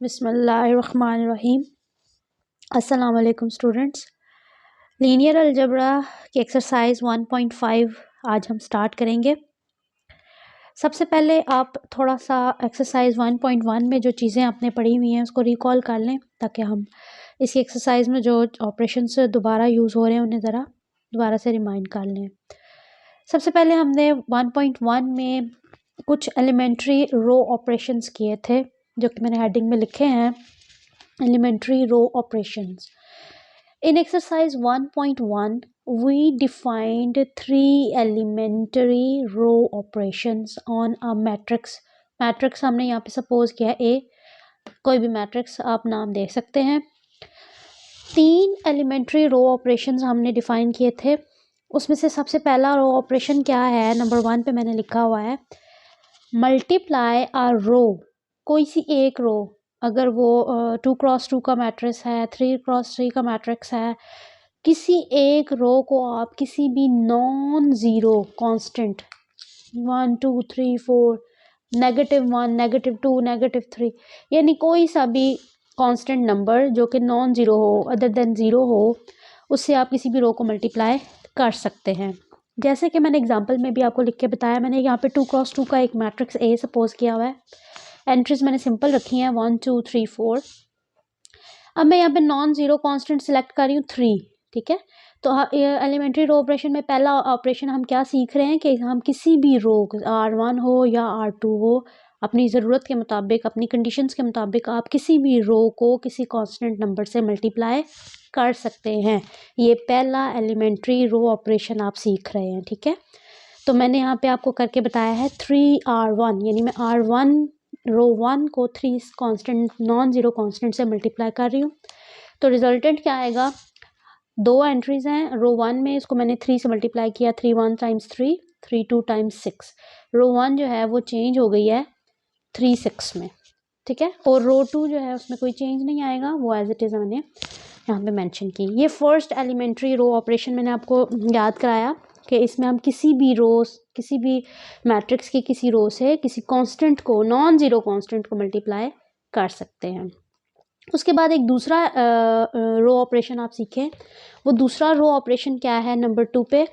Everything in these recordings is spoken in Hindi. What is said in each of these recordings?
बिस्मिल्लाहिर्रहमानिर्रहीम। अस्सलाम वालेकुम स्टूडेंट्स। लीनियर अलजबरा की एक्सरसाइज 1.5 आज हम स्टार्ट करेंगे। सबसे पहले आप थोड़ा सा एक्सरसाइज 1.1 में जो चीज़ें आपने पढ़ी हुई हैं उसको रिकॉल कर लें, ताकि हम इसी एक्सरसाइज में जो ऑपरेशंस दोबारा यूज़ हो रहे हैं उन्हें ज़रा दोबारा से रिमाइंड कर लें। सबसे पहले हमने 1.1 में कुछ एलिमेंट्री रो ऑपरेशंस किए थे, जो कि मैंने हेडिंग में लिखे हैं, elementary row operations. In exercise 1.1 we defined 3 elementary row operations on a matrix. Matrix हमने यहाँ पे सपोज किया A, कोई भी मैट्रिक्स आप नाम दे सकते हैं। 3 एलिमेंट्री रो ऑपरेशंस हमने डिफाइन किए थे। उसमें से सबसे पहला रो ऑपरेशन क्या है, नंबर 1 पे मैंने लिखा हुआ है मल्टीप्लाई आ रो, कोई सी एक रो, अगर वो 2x2 का मैट्रिक्स है, 3x3 का मैट्रिक्स है, किसी एक रो को आप किसी भी नॉन ज़ीरो कांस्टेंट 1 2 3 4 -1 -2 -3 यानी कोई सा भी कांस्टेंट नंबर जो कि नॉन ज़ीरो हो, अदर देन ज़ीरो हो, उससे आप किसी भी रो को मल्टीप्लाई कर सकते हैं। जैसे कि मैंने एग्जांपल में भी आपको लिख के बताया, मैंने यहाँ पे 2x2 का एक मैट्रिक्स ए सपोज किया हुआ है। एंट्रीज मैंने सिंपल रखी हैं 1 2 3 4। अब मैं यहाँ पे नॉन ज़ीरो कांस्टेंट सिलेक्ट कर रही हूँ 3, ठीक है। तो एलिमेंट्री रो ऑपरेशन में पहला ऑपरेशन हम क्या सीख रहे हैं कि हम किसी भी रो R1 हो या R2 हो, अपनी ज़रूरत के मुताबिक, अपनी कंडीशंस के मुताबिक आप किसी भी रो को किसी कांस्टेंट नंबर से मल्टीप्लाई कर सकते हैं। ये पहला एलिमेंट्री रो ऑपरेशन आप सीख रहे हैं, ठीक है। तो मैंने यहाँ पे आपको करके बताया है 3R1, यानी मैं R1 रो 1 को 3 कांस्टेंट नॉन ज़ीरो कांस्टेंट से मल्टीप्लाई कर रही हूँ। तो रिजल्टेंट क्या आएगा, 2 एंट्रीज हैं रो 1 में, इसको मैंने 3 से मल्टीप्लाई किया, 3 1 टाइम्स 3, 3 2 टाइम्स 6। रो 1 जो है वो चेंज हो गई है 3 6 में, ठीक है। और रो 2 जो है उसमें कोई चेंज नहीं आएगा, वो एज इट इज़ मैंने यहाँ पे मेंशन की। ये फर्स्ट एलिमेंट्री रो ऑपरेशन मैंने आपको याद कराया कि इसमें हम किसी भी रोज, किसी भी मैट्रिक्स की किसी रो से किसी कांस्टेंट को, नॉन ज़ीरो कांस्टेंट को मल्टीप्लाई कर सकते हैं। उसके बाद एक दूसरा रो ऑपरेशन आप सीखें। वो दूसरा रो ऑपरेशन क्या है, नंबर 2 पे,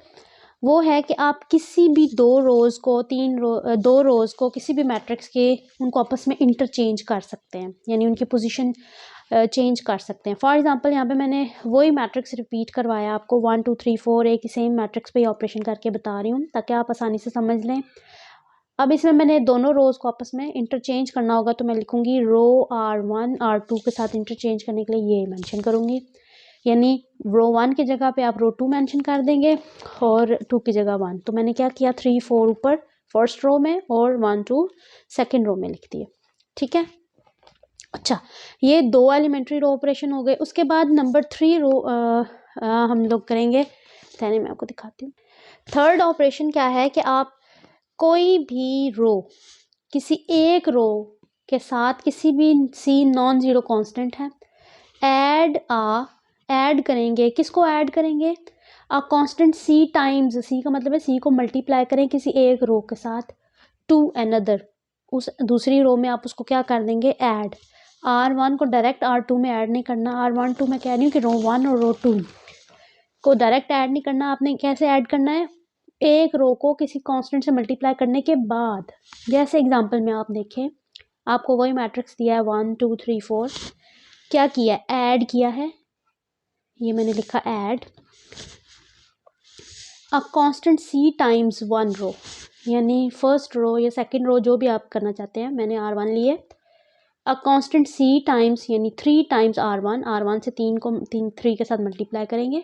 वो है कि आप किसी भी दो रोज़ को, दो रोज़ को किसी भी मैट्रिक्स के, उनको आपस में इंटरचेंज कर सकते हैं, यानी उनकी पोजीशन चेंज कर सकते हैं। फॉर एग्जांपल यहाँ पे मैंने वही मैट्रिक्स रिपीट करवाया आपको, 1 2 3 4 एक ही सेम मैट्रिक्स पे ऑपरेशन करके बता रही हूँ ताकि आप आसानी से समझ लें। अब इसमें मैंने दोनों रोज़ को आपस में इंटरचेंज करना होगा, तो मैं लिखूँगी रो R1 R2 के साथ इंटरचेंज करने के लिए ये मेंशन करूँगी, यानी रो 1 की जगह पे आप रो 2 मेंशन कर देंगे और 2 की जगह 1। तो मैंने क्या किया, 3 4 ऊपर फर्स्ट रो में और 1 2 सेकेंड रो में लिख दिए, ठीक है। अच्छा, ये 2 एलिमेंट्री रो ऑपरेशन हो गए। उसके बाद नंबर 3 रो हम लोग करेंगे, पहले मैं आपको दिखाती हूँ। थर्ड ऑपरेशन क्या है कि आप कोई भी रो, किसी एक रो के साथ किसी भी सी नॉन ज़ीरो कांस्टेंट है, ऐड करेंगे। किसको ऐड करेंगे, आप कांस्टेंट सी टाइम्स, सी का मतलब है सी को मल्टीप्लाई करें किसी एक रो के साथ टू अनदर, उस दूसरी रो में आप उसको क्या कर देंगे, ऐड। R1 को डायरेक्ट R2 में ऐड नहीं करना, R1 2 मैं कह रही हूँ कि रो 1 और रो 2 को डायरेक्ट ऐड नहीं करना। आपने कैसे ऐड करना है, एक रो को किसी कांस्टेंट से मल्टीप्लाई करने के बाद। जैसे एग्जांपल में आप देखें, आपको वही मैट्रिक्स दिया है 1 2 3 4, क्या किया, ऐड किया है, ये मैंने लिखा add a constant C times one row, यानी फर्स्ट रो या सेकंड रो जो भी आप करना चाहते हैं, मैंने R1 लिए, अ कांस्टेंट सी टाइम्स यानी 3 टाइम्स R1 से 3 को 3 के साथ मल्टीप्लाई करेंगे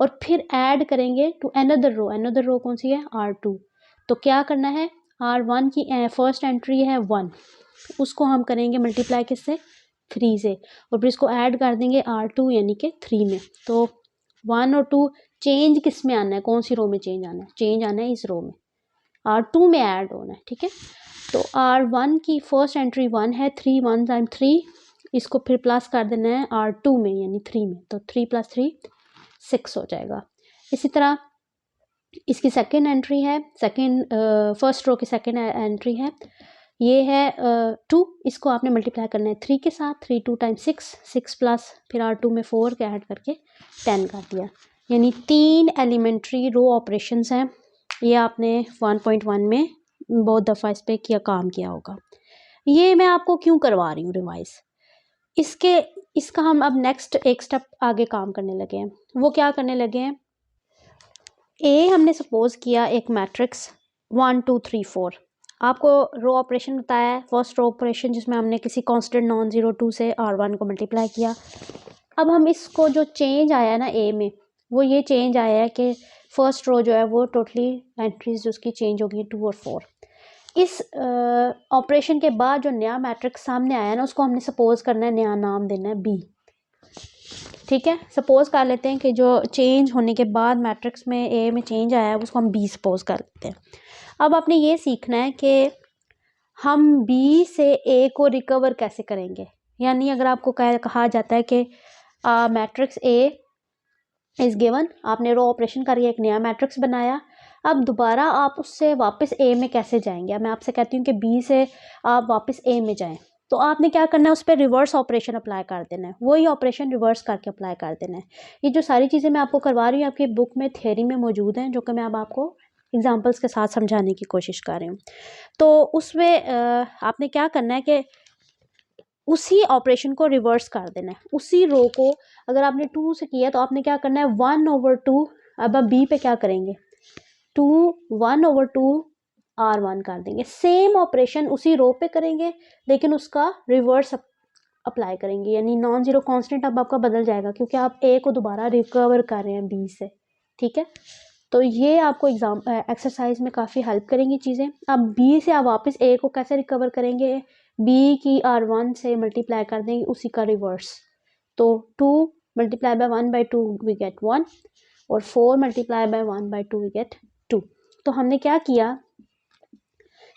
और फिर ऐड करेंगे टू अनदर रो कौन सी है, R2। तो क्या करना है, R1 की फर्स्ट एंट्री है 1, उसको हम करेंगे मल्टीप्लाई किससे, 3 से, और फिर इसको ऐड कर देंगे R2 यानी कि 3 में। तो 1 और 2 चेंज किस में आना है, कौन सी रो में चेंज आना है, चेंज आना है इस रो में, R2 में ऐड होना है, ठीक है। तो R1 की फर्स्ट एंट्री 1 है, 3 1 टाइम 3, इसको फिर प्लस कर देना है R2 में यानी 3 में, तो 3 + 3 6 हो जाएगा। इसी तरह इसकी सेकेंड एंट्री है, फर्स्ट रो की सेकेंड एंट्री है ये है 2, इसको आपने मल्टीप्लाई करना है 3 के साथ, 3 2 टाइम्स 6, 6 प्लस फिर R2 में 4 के ऐड करके 10 कर दिया। यानी 3 एलिमेंट्री रो ऑपरेशंस हैं। ये आपने 1.1 में बहुत दफ़ा इस पर काम किया होगा। ये मैं आपको क्यों करवा रही हूँ रिवाइज, इसका हम अब नेक्स्ट एक स्टेप आगे काम करने लगे हैं। वो क्या करने लगे हैं, ए हमने सपोज किया एक मैट्रिक्स 1 2 3 4, आपको रो ऑपरेशन बताया है, फर्स्ट रो ऑपरेशन जिसमें हमने किसी कांस्टेंट नॉन जीरो 2 से R1 को मल्टीप्लाई किया। अब हम इसको जो चेंज आया है ना ए में, वो ये चेंज आया है कि फर्स्ट रो जो है वो टोटली एंट्रीज उसकी चेंज होगी 2 और 4। इस ऑपरेशन के बाद जो नया मैट्रिक्स सामने आया ना, उसको हमने सपोज करना है, नया नाम देना है बी। ठीक है, सपोज कर लेते हैं कि जो चेंज होने के बाद मैट्रिक्स में ए में चेंज आया है उसको हम बी सपोज कर लेते हैं। अब आपने ये सीखना है कि हम बी से ए को रिकवर कैसे करेंगे। यानी अगर आपको कहा जाता है कि मैट्रिक्स ए इज़ गिवन, आपने रो ऑपरेशन करके एक नया मैट्रिक्स बनाया, अब दोबारा आप उससे वापस ए में कैसे जाएंगे। अब मैं आपसे कहती हूँ कि बी से आप वापस ए में जाएं, तो आपने क्या करना है, उस पर रिवर्स ऑपरेशन अप्लाई कर देना है, वही ऑपरेशन रिवर्स करके अप्लाई कर देना है। ये जो सारी चीज़ें मैं आपको करवा रही हूँ आपकी बुक में थ्योरी में मौजूद हैं, जो कि मैं अब आपको एग्जाम्पल्स के साथ समझाने की कोशिश कर रही हूँ। तो उसमें आपने क्या करना है कि उसी ऑपरेशन को रिवर्स कर देना है, उसी रो को अगर आपने 2 से किया तो आपने क्या करना है 1/2। अब बी पे क्या करेंगे, 2 1/2 R1 कर देंगे। सेम ऑपरेशन उसी रो पे करेंगे लेकिन उसका रिवर्स अप्लाई करेंगे, यानी नॉन जीरो कांस्टेंट अब आपका बदल जाएगा क्योंकि आप ए को दोबारा रिकवर कर रहे हैं बी से। ठीक है, तो ये आपको एक्सरसाइज में काफ़ी हेल्प करेंगी चीज़ें। अब बी से आप वापस ए को कैसे रिकवर करेंगे, बी की R1 से मल्टीप्लाई कर देंगे उसी का रिवर्स। तो 2 मल्टीप्लाई बाय 1/2 वी गेट 1 और 4 मल्टीप्लाई बाय 1/2 वी गेट 2। तो हमने क्या किया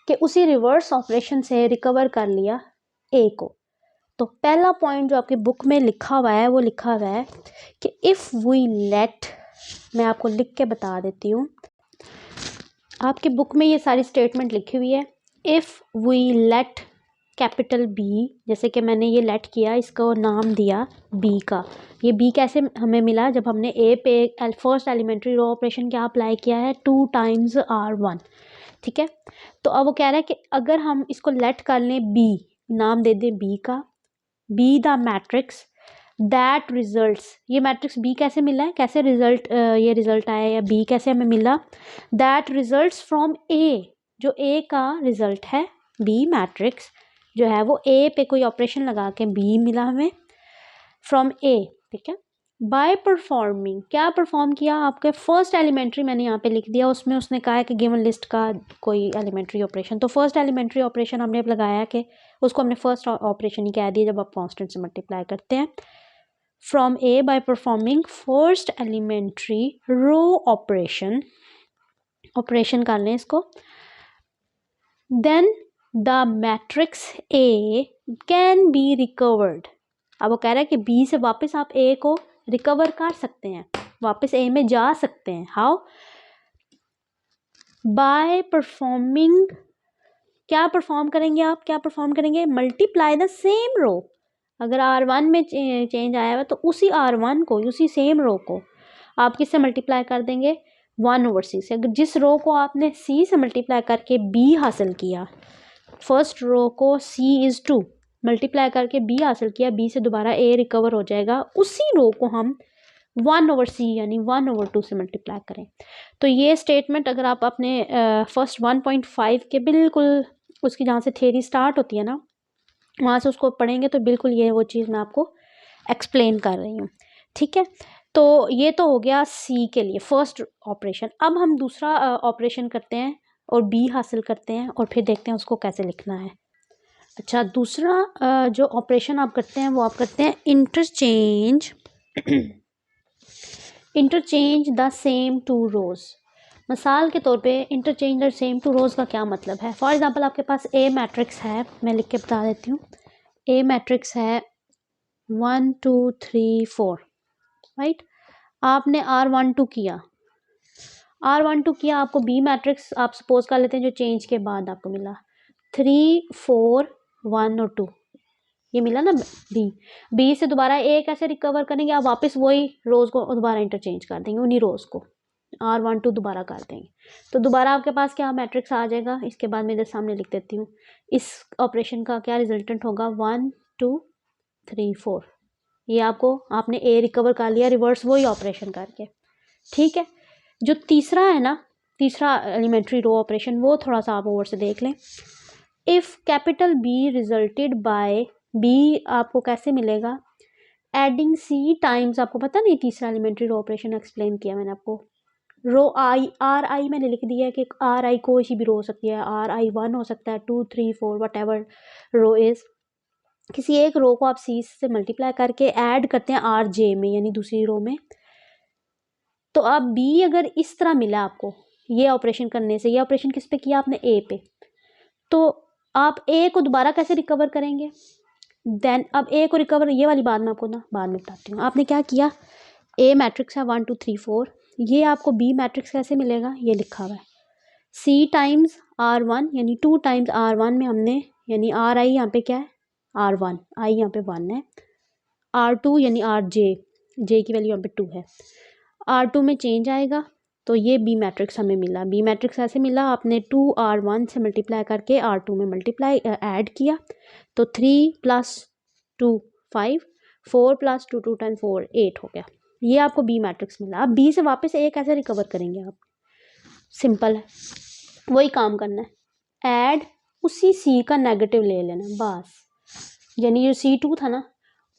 कि उसी रिवर्स ऑपरेशन से रिकवर कर लिया ए को। तो पहला पॉइंट जो आपकी बुक में लिखा हुआ है वो लिखा हुआ है कि इफ़ वी लेट, मैं आपको लिख के बता देती हूँ, आपकी बुक में ये सारी स्टेटमेंट लिखी हुई है। If we let capital B, जैसे कि मैंने ये लेट किया, इसको नाम दिया बी का। ये बी कैसे हमें मिला, जब हमने ए पे फर्स्ट एलिमेंट्री रो ऑपरेशन क्या अप्लाई किया है, 2 टाइम्स R1। ठीक है, तो अब वो कह रहा है कि अगर हम इसको लेट कर लें बी, नाम दे दें बी का, be the matrix that results, ये मैट्रिक्स बी कैसे मिला है, कैसे रिजल्ट ये रिजल्ट आया या बी कैसे हमें मिला, दैट रिजल्ट्स फ्रॉम ए, जो ए का रिजल्ट है, बी मैट्रिक्स जो है वो ए पे कोई ऑपरेशन लगा के बी मिला हमें फ्रॉम ए। ठीक है, बाय परफॉर्मिंग, क्या परफॉर्म किया, आपके फर्स्ट एलिमेंट्री मैंने यहाँ पे लिख दिया, उसमें उसने कहा है कि गिवन लिस्ट का कोई एलिमेंट्री ऑपरेशन, तो फर्स्ट एलिमेंट्री ऑपरेशन हमने लगाया कि उसको हमने फर्स्ट ऑपरेशन ही कह दिया जब आप कांस्टेंट से मल्टीप्लाई करते हैं। From A by performing first elementary row operation, operation कर लें इसको, then the matrix A can be recovered. अब वो कह रहा है कि बी से वापस आप ए को रिकवर कर सकते हैं, वापस ए में जा सकते हैं। हाउ, बाय परफॉर्मिंग, क्या परफॉर्म करेंगे आप, क्या परफॉर्म करेंगे, मल्टीप्लाई द सेम रो। अगर R1 में चेंज आया हुआ तो उसी R1 को, उसी सेम रो को आप किससे मल्टीप्लाई कर देंगे, 1/c से। अगर जिस रो को आपने C से मल्टीप्लाई करके B हासिल किया, फर्स्ट रो को C इज़ 2 मल्टीप्लाई करके B हासिल किया, B से दोबारा A रिकवर हो जाएगा, उसी रो को हम 1/c यानी 1/2 से मल्टीप्लाई करें। तो ये स्टेटमेंट अगर आप अपने फर्स्ट 1.5 के बिल्कुल उसकी जहाँ से थ्योरी स्टार्ट होती है ना, वहाँ से उसको पढ़ेंगे तो बिल्कुल ये वो चीज़ मैं आपको एक्सप्लेन कर रही हूँ। ठीक है, तो ये तो हो गया सी के लिए फर्स्ट ऑपरेशन। अब हम दूसरा ऑपरेशन करते हैं और बी हासिल करते हैं और फिर देखते हैं उसको कैसे लिखना है। अच्छा, दूसरा जो ऑपरेशन आप करते हैं वो आप करते हैं interchange interchange the same to रोज़। मिसाल के तौर पे इंटरचेंज द सेम टू रोज़ का क्या मतलब है। फॉर एग्जांपल आपके पास ए मैट्रिक्स है, मैं लिख के बता देती हूँ। ए मैट्रिक्स है 1 2 3 4, राइट। आपने R12 किया, R12 किया, आपको बी मैट्रिक्स आप सपोज कर लेते हैं जो चेंज के बाद आपको मिला 3 4 1 और 2, ये मिला ना बी से दोबारा ए कैसे रिकवर करेंगे, आप वापस वही रोज को दोबारा इंटरचेंज कर देंगे, उन्हीं रोज को R12 दोबारा कर देंगे, तो दोबारा आपके पास क्या मैट्रिक्स आ जाएगा। इसके बाद मैं इधर सामने लिख देती हूँ, इस ऑपरेशन का क्या रिजल्टेंट होगा 1 2 3 4। ये आपने ए रिकवर कर लिया रिवर्स वही ऑपरेशन करके, ठीक है। जो तीसरा है ना, तीसरा एलिमेंट्री रो ऑपरेशन, वो थोड़ा सा आप ओवर से देख लें। If capital B resulted by B, आपको कैसे मिलेगा, एडिंग सी टाइम्स, आपको पता नहीं तीसरा एलिमेंट्री रो ऑपरेशन एक्सप्लेन किया मैंने आपको, रो आई आर आई मैंने लिख दिया है कि आर आई कोई सी भी रो हो सकती है, RI1 हो सकता है, 2 3 4 वट एवर रो इज, किसी एक रो को आप सी से मल्टीप्लाई करके ऐड करते हैं RJ में, यानी दूसरी रो में। तो आप बी अगर इस तरह मिला आपको ये ऑपरेशन करने से, ये ऑपरेशन किस पे किया आपने, ए पे, तो आप ए को दोबारा कैसे रिकवर करेंगे। देन अब ए को रिकवर, ये वाली बात मैं आपको ना बाद में बताती हूँ। आपने क्या किया, ए मैट्रिक्स है 1 2 3 4, ये आपको बी मैट्रिक्स कैसे मिलेगा, ये लिखा हुआ है सी टाइम्स R1, यानी 2 टाइम्स R1 में हमने, यानी आर आई यहाँ पे क्या है R1, आई यहाँ पे 1 है, R2 यानी RJ, जे की वैल्यू यहाँ पे 2 है, R2 में चेंज आएगा, तो ये बी मैट्रिक्स हमें मिला। बी मैट्रिक्स ऐसे मिला, आपने 2R1 से मल्टीप्लाई करके R2 में मल्टीप्लाई ऐड किया, तो 3 + 2 5, 4 + 2 2 10 4 8 हो गया, ये आपको बी मैट्रिक्स मिला। अब बी से वापस ए कैसे रिकवर करेंगे आप, सिंपल है, वही काम करना है, ऐड उसी सी का नेगेटिव ले लेना बस, यानी जो C2 था ना,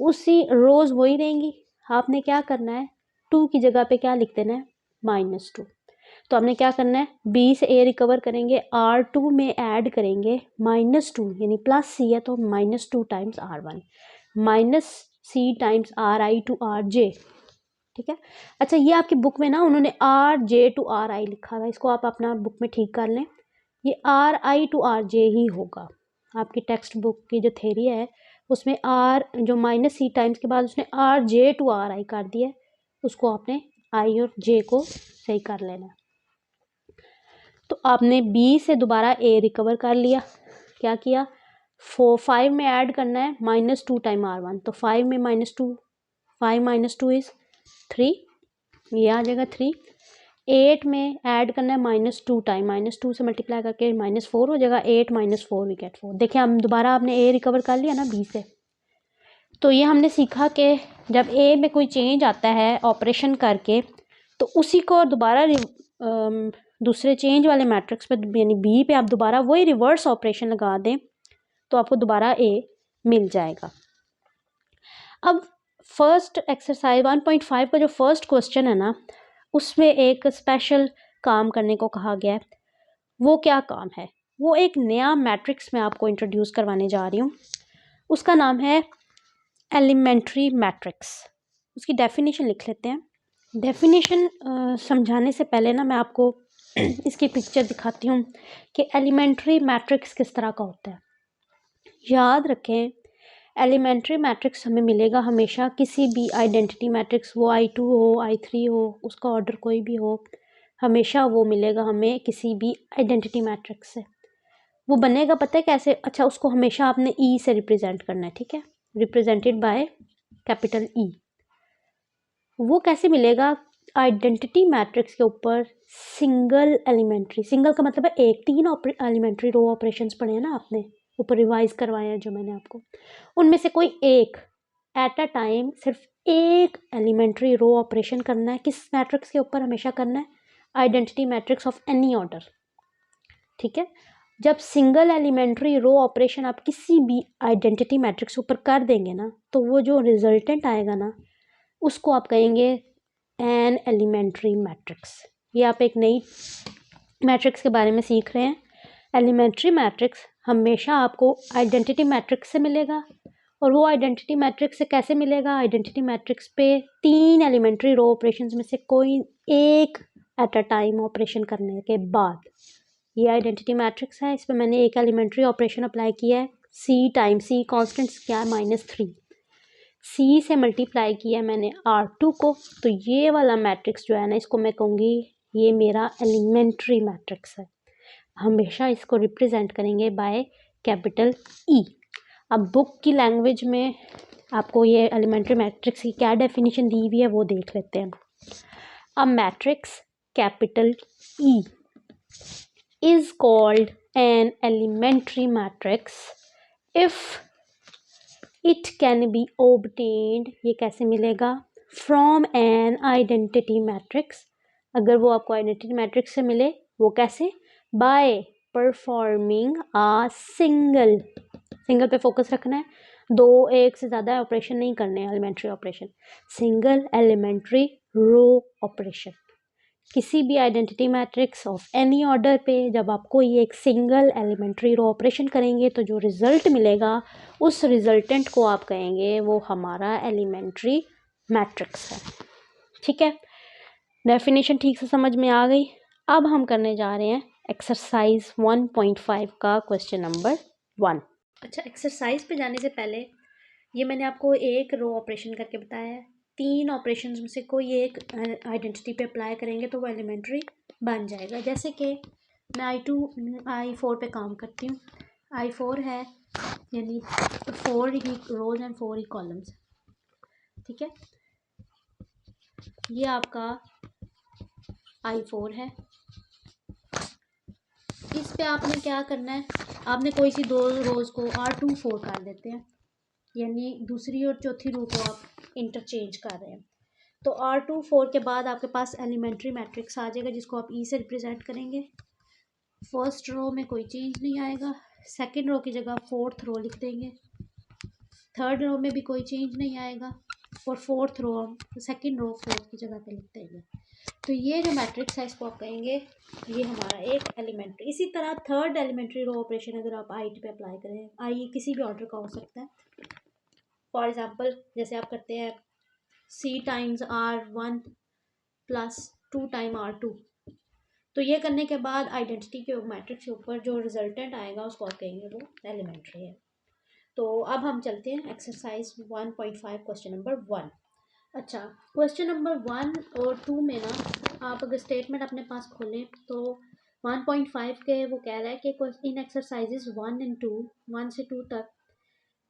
उसी रोज वही रहेंगी, आपने क्या करना है 2 की जगह पे क्या लिख देना है -2, तो हमने क्या करना है बी से ए रिकवर करेंगे, R2 में ऐड करेंगे -2, यानी +C है तो -2 times R1 -C times RI to RJ, ठीक है। अच्छा, ये आपकी बुक में ना उन्होंने RJ to RI लिखा हुआ है, इसको आप अपना बुक में ठीक कर लें, ये RI to RJ ही होगा। आपकी टेक्स्ट बुक की जो थ्योरी है उसमें R जो -C टाइम्स के बाद उसने RJ to RI कर दिया है, उसको आपने I और J को सही कर लेना। तो आपने B से दोबारा A रिकवर कर लिया, क्या किया 5 में ऐड करना है -2 टाइम R1, तो 5 में -2, 5 - 2 इज़ 3, ये आ जाएगा 3। 8 में ऐड करना है -2 टाइम, -2 से मल्टीप्लाई करके -4 हो जाएगा, 8 - 4 वी गेट 4। देखिए हम दोबारा आपने ए रिकवर कर लिया ना बी से, तो ये हमने सीखा कि जब ए में कोई चेंज आता है ऑपरेशन करके, तो उसी को दोबारा दूसरे चेंज वाले मैट्रिक्स पे यानी बी पे आप दोबारा वही रिवर्स ऑपरेशन लगा दें, तो आपको दोबारा ए मिल जाएगा। अब फर्स्ट एक्सरसाइज 1.5 का जो फर्स्ट क्वेश्चन है ना, उसमें एक स्पेशल काम करने को कहा गया है। वो क्या काम है, वो एक नया मैट्रिक्स मैं आपको इंट्रोड्यूस करवाने जा रही हूँ, उसका नाम है एलिमेंट्री मैट्रिक्स। उसकी डेफिनेशन लिख लेते हैं। डेफिनेशन समझाने से पहले ना मैं आपको इसकी पिक्चर दिखाती हूँ कि एलिमेंट्री मैट्रिक्स किस तरह का होता है। याद रखें, एलिमेंट्री मैट्रिक्स हमें मिलेगा हमेशा किसी भी आइडेंटिटी मैट्रिक्स, वो I2 हो I3 हो, उसका ऑर्डर कोई भी हो, हमेशा वो मिलेगा हमें किसी भी आइडेंटिटी मैट्रिक्स से। वो बनेगा पता है कैसे, अच्छा उसको हमेशा आपने E से रिप्रेजेंट करना है, ठीक है, रिप्रेजेंटेड बाय कैपिटल E। वो कैसे मिलेगा, आइडेंटिटी मैट्रिक्स के ऊपर सिंगल एलिमेंट्री, सिंगल का मतलब है एक, 3 एलिमेंट्री रो ऑपरेशंस पढ़े हैं ना आपने, ऊपर रिवाइज करवाए हैं जो मैंने आपको, उनमें से कोई एक एट अ टाइम सिर्फ एक एलिमेंट्री रो ऑपरेशन करना है, किस मैट्रिक्स के ऊपर हमेशा करना है, identity matrix of any order, ठीक है। जब सिंगल एलिमेंट्री रो ऑपरेशन आप किसी भी आइडेंटिटी मैट्रिक्स ऊपर कर देंगे ना, तो वो जो रिजल्टेंट आएगा ना, उसको आप कहेंगे एन एलिमेंट्री मैट्रिक्स। ये आप एक नई मैट्रिक्स के बारे में सीख रहे हैं। एलिमेंट्री मैट्रिक्स हमेशा आपको आइडेंटिटी मैट्रिक्स से मिलेगा, और वो आइडेंटिटी मैट्रिक्स से कैसे मिलेगा, आइडेंटिटी मैट्रिक्स पे 3 एलिमेंट्री रो ऑपरेशंस में से कोई एक एट अ टाइम ऑपरेशन करने के बाद, ये आइडेंटिटी मैट्रिक्स है, इस पर मैंने एक एलिमेंट्री ऑपरेशन अप्लाई किया है, सी टाइम, सी कॉन्स्टेंट क्या है -3, सी से मल्टीप्लाई किया मैंने R2 को, तो ये वाला मैट्रिक्स जो है ना, इसको मैं कहूँगी ये मेरा एलिमेंट्री मैट्रिक्स है। हमेशा इसको रिप्रेजेंट करेंगे बाय कैपिटल ई। अब बुक की लैंग्वेज में आपको ये एलिमेंट्री मैट्रिक्स की क्या डेफिनेशन दी हुई है वो देख लेते हैं। A matrix capital E is called an elementary matrix if it can be obtained, ये कैसे मिलेगा, फ्रॉम एन आइडेंटिटी मैट्रिक्स, अगर वो आपको आइडेंटिटी मैट्रिक्स से मिले, वो कैसे, by performing a single, single पे फोकस रखना है, दो एक से ज़्यादा ऑपरेशन नहीं करने हैं, elementary operation, single elementary row operation. किसी भी identity matrix of any order पे जब आपको ये एक सिंगल एलिमेंट्री रो ऑपरेशन करेंगे तो जो रिजल्ट मिलेगा उस रिजल्टेंट को आप कहेंगे वो हमारा एलिमेंट्री मैट्रिक्स है। ठीक है, डेफिनेशन ठीक से समझ में आ गई। अब हम करने जा रहे हैं एक्सरसाइज 1.5 का क्वेश्चन नंबर 1। अच्छा, एक्सरसाइज पे जाने से पहले ये मैंने आपको एक रो ऑपरेशन करके बताया है, 3 ऑपरेशंस में से कोई एक आइडेंटिटी पे अप्लाई करेंगे तो वो एलिमेंट्री बन जाएगा। जैसे कि मैं I4 पे काम करती हूँ, I4 है यानी 4 ही रोज एंड 4 ही कॉलम्स। ठीक है, ये आपका I4 है। इस पे आपने क्या करना है, आपने कोई सी 2 रोज को R24 कर देते हैं, यानी दूसरी और चौथी रो को आप इंटरचेंज कर रहे हैं। तो R24 के बाद आपके पास एलिमेंट्री मैट्रिक्स आ जाएगा जिसको आप ई से रिप्रेजेंट करेंगे। फर्स्ट रो में कोई चेंज नहीं आएगा, सेकंड रो की जगह फोर्थ रो लिख देंगे, थर्ड रो में भी कोई चेंज नहीं आएगा, और फोर्थ रो हम सेकंड रो फोर्थ की जगह पे लिख देंगे। तो ये जो मैट्रिक्स है इसको आप कहेंगे ये हमारा एक एलिमेंट्री। इसी तरह थर्ड एलिमेंट्री रो ऑपरेशन अगर आप आई पे अप्लाई करें, आई किसी भी ऑर्डर का हो सकता है, फॉर एग्जांपल जैसे आप करते हैं C times R1 plus 2 time R2, तो ये करने के बाद आइडेंटिटी के मैट्रिक्स के ऊपर जो रिजल्टेंट आएगा उसको आप कहेंगे वो एलिमेंट्री है। तो अब हम चलते हैं एक्सरसाइज 1.5 क्वेश्चन नंबर 1। अच्छा, क्वेश्चन नंबर 1 और 2 में ना आप अगर स्टेटमेंट अपने पास खोलें तो 1.5 के वो कह रहा है कि इन एक्सरसाइजेज 1 एंड 2, 1 से 2 तक,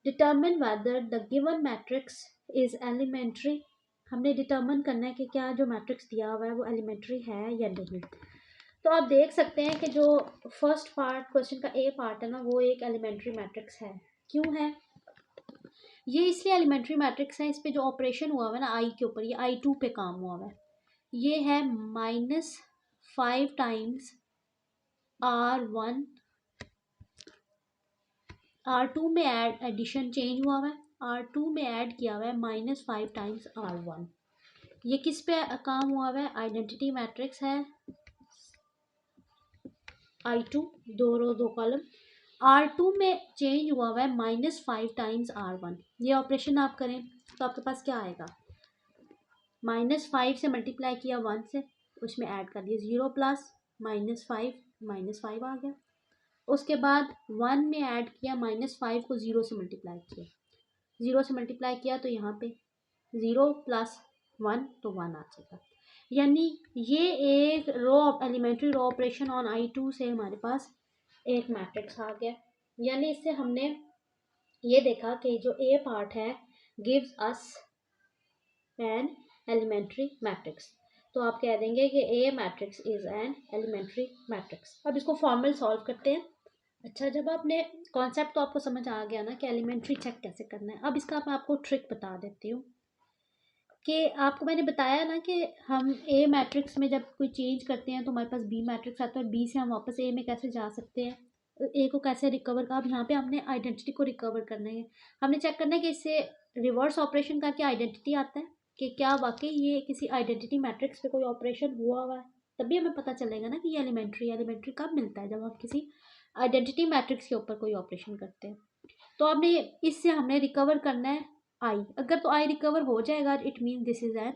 determine whether the given matrix is elementary. हमने डिटर्मिन करना है कि क्या जो मैट्रिक्स दिया हुआ है वो एलिमेंट्री है या नहीं। तो आप देख सकते हैं कि जो फर्स्ट पार्ट क्वेश्चन का ए पार्ट है ना वो एक एलिमेंट्री मैट्रिक्स है। क्यों है ये, इसलिए एलिमेंट्री मैट्रिक्स है, इस पे जो ऑपरेशन हुआ हुआ है ना आई के ऊपर, ये I2 पे काम हुआ हुआ है, ये है -5 टाइम्स R1, R2 में एडिशन चेंज हुआ हुआ है, R2 में ऐड किया हुआ है -5 टाइम्स R1। ये किस पे काम हुआ हुआ है, आइडेंटिटी मैट्रिक्स है I2, 2 रो 2 कॉलम, R2 में चेंज हुआ हुआ है -5 टाइम्स R1। ये ऑपरेशन आप करें तो आपके पास क्या आएगा, -5 से मल्टीप्लाई किया 1 से, उसमें ऐड कर दिया 0 प्लस -5 आ गया। उसके बाद 1 में ऐड किया -5 को 0 से मल्टीप्लाई किया, 0 से मल्टीप्लाई किया तो यहाँ पे 0 प्लस 1 तो 1 आ जाएगा। यानी ये एक row elementary row operation on I2 से हमारे पास एक मैट्रिक्स आ गया। यानी इससे हमने ये देखा कि जो ए पार्ट है gives us an elementary matrix. तो आप कह देंगे कि A matrix is an elementary matrix. अब इसको फॉर्मल सॉल्व करते हैं। अच्छा, जब आपने कॉन्सेप्ट तो आपको समझ आ गया ना कि एलिमेंट्री चेक कैसे करना है। अब इसका मैं आपको ट्रिक बता देती हूँ कि आपको मैंने बताया ना कि हम ए मैट्रिक्स में जब कोई चेंज करते हैं तो हमारे पास बी मैट्रिक्स आता है, बी से हम वापस ए में कैसे जा सकते हैं, ए को कैसे रिकवर का। अब यहाँ पे हमने आइडेंटिटी को रिकवर करना है, हमने चेक करना है कि इससे रिवर्स ऑपरेशन करके आइडेंटिटी आता है कि क्या वाकई ये किसी आइडेंटिटी मैट्रिक्स पे कोई ऑपरेशन हुआ हुआ है, तभी हमें पता चलेगा ना कि ये एलिमेंट्री कब मिलता है, जब हम किसी आइडेंटिटी मैट्रिक्स के ऊपर कोई ऑपरेशन करते हैं। तो आपने इससे हमने रिकवर करना है आई, अगर तो आई रिकवर हो जाएगा it mean this is an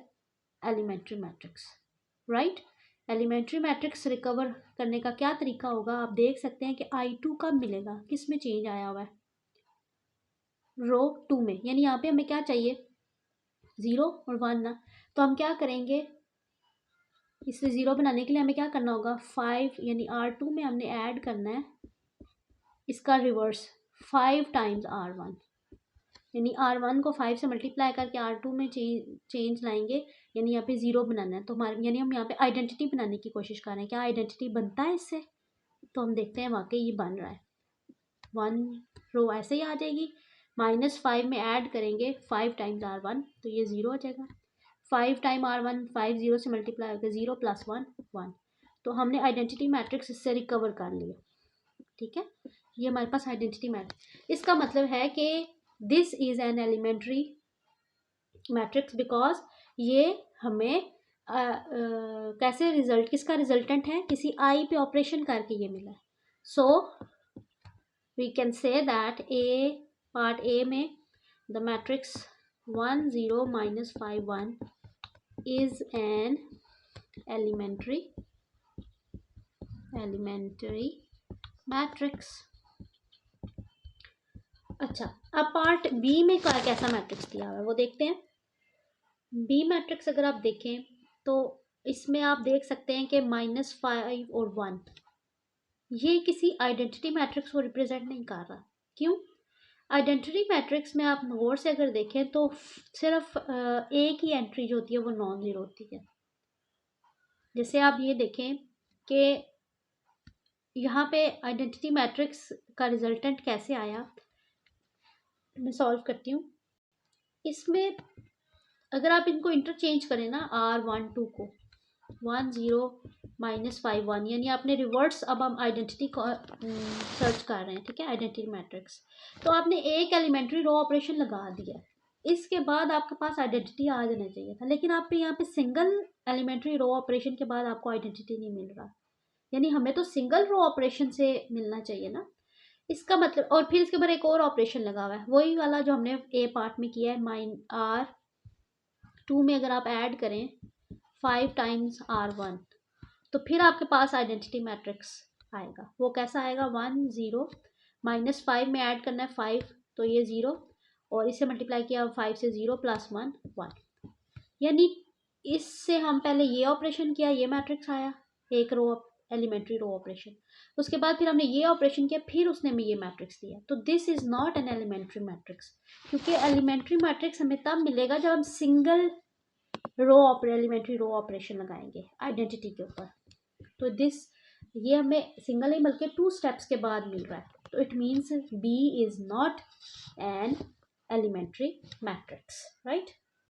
elementary matrix, right. Elementary matrix recover करने का क्या तरीका होगा, आप देख सकते हैं कि I2 कब मिलेगा, किस में चेंज आया हुआ है, रो 2 में, यानी यहाँ पे हमें क्या चाहिए 0 और 1 ना। तो हम क्या करेंगे, इसे ज़ीरो बनाने के लिए हमें क्या करना होगा, 5 यानी R2 में हमने ऐड करना है इसका रिवर्स 5 टाइम्स R1, यानी R1 को 5 से मल्टीप्लाई करके R2 में चेंज लाएंगे, यानी यहाँ पे ज़ीरो बनाना है। तो हमारे यानी हम यहाँ पे आइडेंटिटी बनाने की कोशिश कर रहे हैं। क्या आइडेंटिटी बनता है इससे? तो हम देखते हैं वाकई ये बन रहा है। 1 रो ऐसे ही आ जाएगी, -5 में ऐड करेंगे 5 टाइम्स R1 तो ये ज़ीरो हो जाएगा। 5 टाइम R1 5 ज़ीरो से मल्टीप्लाई होकर 0 + 1 1। तो हमने आइडेंटिटी मैट्रिक्स इससे रिकवर कर लिया। ठीक है, ये हमारे पास आइडेंटिटी मैट्रिक्स। इसका मतलब है कि this is an elementary matrix because ये हमें कैसे रिजल्ट, किसका रिजल्टेंट है, किसी आई पे ऑपरेशन करके ये मिला है। So we can say that A part A में the matrix 1 0 -5 1 is an elementary matrix. अच्छा, अब पार्ट बी में कैसा मैट्रिक्स दिया हुआ है वो देखते हैं। बी मैट्रिक्स अगर आप देखें तो इसमें आप देख सकते हैं कि -5 और 1 ये किसी आइडेंटिटी मैट्रिक्स को रिप्रेजेंट नहीं कर रहा। क्यों? आइडेंटिटी मैट्रिक्स में आप गौर से अगर देखें तो सिर्फ एक ही एंट्री जो होती है वो नॉन जीरो होती है। जैसे आप ये देखें कि यहाँ पे आइडेंटिटी मैट्रिक्स का रिजल्टेंट कैसे आया, मैं सॉल्व करती हूँ। इसमें अगर आप इनको इंटरचेंज करें ना, R1 2 को 1 0 -5 1, यानी आपने रिवर्स, अब हम आइडेंटिटी को सर्च कर रहे हैं। ठीक है, आइडेंटिटी मैट्रिक्स, तो आपने एक एलिमेंट्री रो ऑपरेशन लगा दिया, इसके बाद आपके पास आइडेंटिटी आ जाना चाहिए था, लेकिन आप यहाँ पे सिंगल एलिमेंट्री रो ऑपरेशन के बाद आपको आइडेंटिटी नहीं मिल रहा, यानी हमें तो सिंगल रो ऑपरेशन से मिलना चाहिए ना। इसका मतलब, और फिर इसके बाद एक और ऑपरेशन लगा हुआ है वही वाला जो हमने ए पार्ट में किया है, R2 में अगर आप ऐड करें 5 टाइम्स R1 तो फिर आपके पास आइडेंटिटी मैट्रिक्स आएगा। वो कैसा आएगा, 1 0 -5 में ऐड करना है 5 तो ये 0, और इससे मल्टीप्लाई किया 5 से 0 + 1 1, यानी इससे हम पहले ये ऑपरेशन किया, ये मैट्रिक्स आया, एक रो एलिमेंट्री रो ऑपरेशन, उसके बाद फिर हमने ये ऑपरेशन किया, फिर उसने हमें ये मैट्रिक्स दिया। तो this is not an elementary matrix, क्योंकि एलिमेंट्री मैट्रिक्स हमें तब मिलेगा जब हम सिंगल एलिमेंट्री रो ऑपरेशन लगाएंगे आइडेंटिटी के ऊपर। तो ये हमें सिंगल नहीं बल्कि 2 स्टेप्स के बाद मिल रहा है। तो it means B is not an elementary matrix, right.